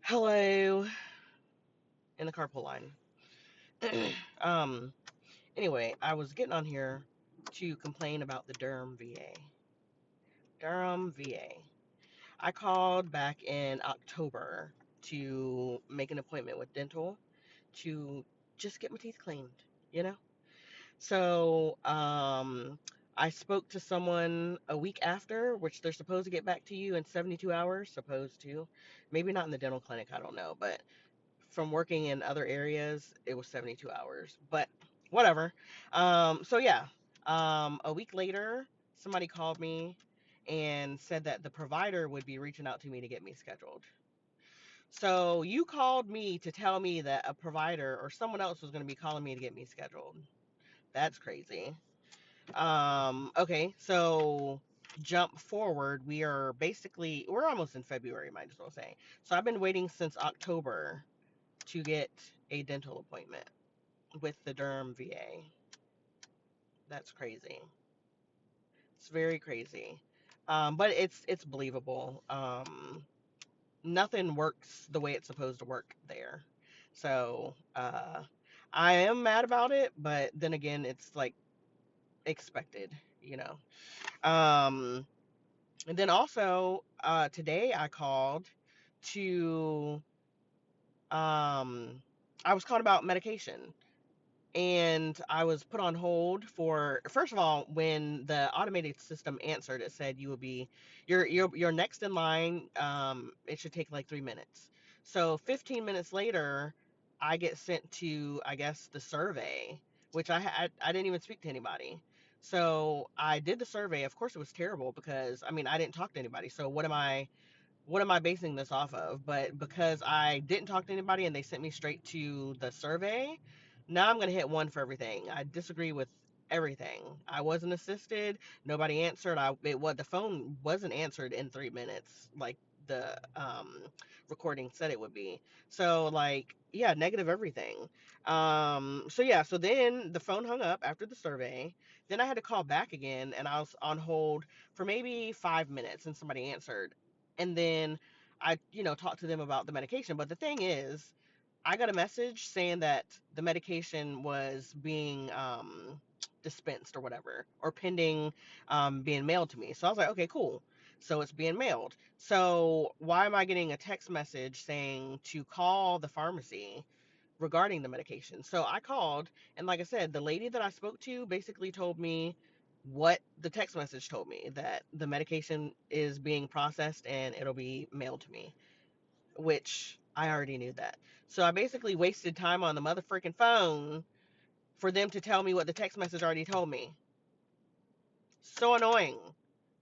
Hello in the carpool line. um. Anyway, I was getting on here to complain about the Durham VA. Durham VA. I called back in October to make an appointment with dental to just get my teeth cleaned. You know. So I spoke to someone a week after, which they're supposed to get back to you in 72 hours. Supposed to, maybe not in the dental clinic. I don't know, but from working in other areas, it was 72 hours, but whatever. So yeah, a week later, somebody called me and said that the provider would be reaching out to me to get me scheduled. So you called me to tell me that a provider or someone else was going to be calling me to get me scheduled. That's crazy. Okay, so jump forward. We're almost in February, might as well say. So I've been waiting since October to get a dental appointment with the Durham VA. That's crazy. It's very crazy. But it's believable. Nothing works the way it's supposed to work there. So I am mad about it, but then again, it's like expected, you know. Um, and then also today I called to I was called about medication. And I was put on hold for, first of all, when the automated system answered, it said you will be you're next in line. It should take like 3 minutes. So 15 minutes later, I get sent to, I guess, the survey, which I didn't even speak to anybody. So I did the survey. Of course, it was terrible because I mean I didn't talk to anybody. So what am I basing this off of? But because I didn't talk to anybody and they sent me straight to the survey, now I'm going to hit one for everything. I disagree with everything. I wasn't assisted. Nobody answered. The phone wasn't answered in 3 minutes like the recording said it would be. So like yeah, negative everything. So then the phone hung up after the survey. Then I had to call back again and I was on hold for maybe 5 minutes and somebody answered, and then I, talked to them about the medication. But the thing is, I got a message saying that the medication was being dispensed or whatever, or pending being mailed to me. So I was like, okay, cool. So it's being mailed. So why am I getting a text message saying to call the pharmacy regarding the medication? So I called, and like I said, the lady that I spoke to basically told me what the text message told me, that the medication is being processed and it'll be mailed to me, which I already knew that. So I basically wasted time on the motherfucking phone for them to tell me what the text message already told me. So annoying.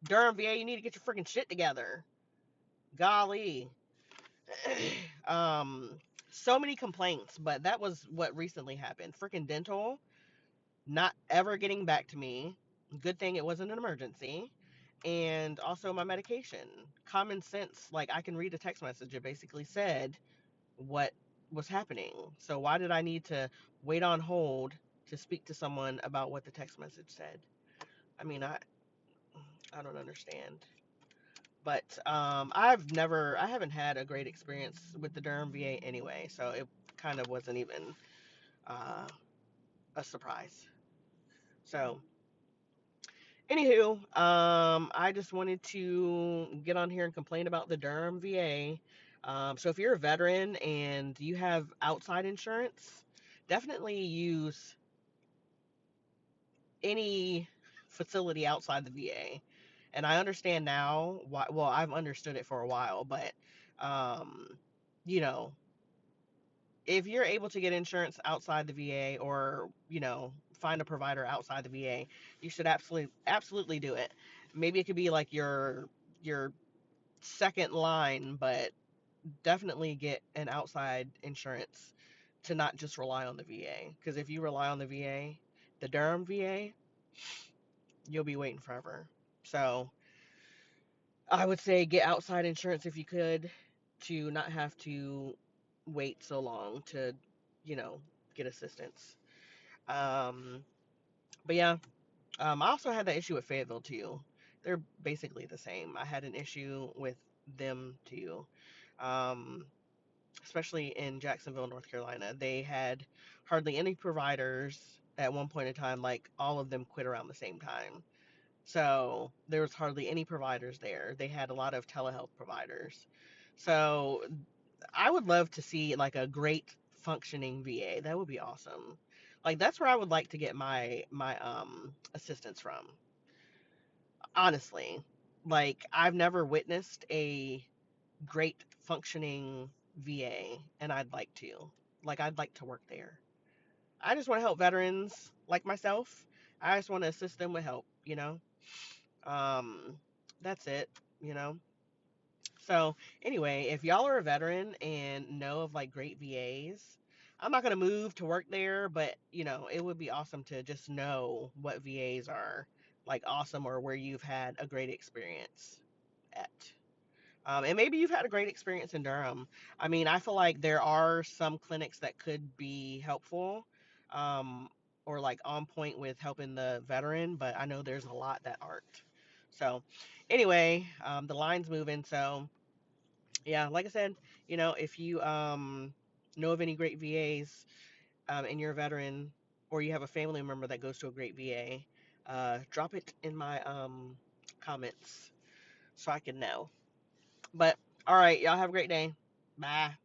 Durham VA, you need to get your freaking shit together. Golly. um, so many complaints, but that was what recently happened. Freaking dental not ever getting back to me. Good thing it wasn't an emergency. And also my medication. Common sense, like I can read a text message. It basically said what was happening. So why did I need to wait on hold to speak to someone about what the text message said? I mean, I don't understand. But I haven't had a great experience with the Durham VA anyway, so it kind of wasn't even uh, a surprise. So anywho, I just wanted to get on here and complain about the Durham VA. So if you're a veteran and you have outside insurance, definitely use any facility outside the VA. And I understand now why, well, I've understood it for a while, but, um, you know, if you're able to get insurance outside the VA, or, find a provider outside the VA, you should absolutely do it. Maybe it could be like your second line, but definitely get an outside insurance to not just rely on the VA. Because if you rely on the VA, the Durham VA, you'll be waiting forever. So I would say get outside insurance if you could, to not have to wait so long to, you know, get assistance. Um, but yeah, I also had that issue with Fayetteville too. They're basically the same. I had an issue with them too. Um, especially in Jacksonville, North Carolina. They had hardly any providers at one point in time, like all of them quit around the same time. So there was hardly any providers there. They had a lot of telehealth providers. So I would love to see like a great functioning VA. That would be awesome. Like that's where I would like to get my assistance from. Honestly, like I've never witnessed a great functioning VA, and I'd like to. Like I'd like to work there. I just want to help veterans like myself. I just want to assist them with help. Um, that's it, you know. So anyway, if y'all are a veteran and know of like great VAs, I'm not gonna move to work there, but it would be awesome to just know what VAs are like awesome or where you've had a great experience at. And maybe you've had a great experience in Durham. I mean, I feel like there are some clinics that could be helpful, um, or like on point with helping the veteran, but I know there's a lot that aren't. So, anyway, the line's moving. So, yeah, like I said, if you know of any great VAs, and you're a veteran, or you have a family member that goes to a great VA, drop it in my comments so I can know. But all right, y'all have a great day. Bye.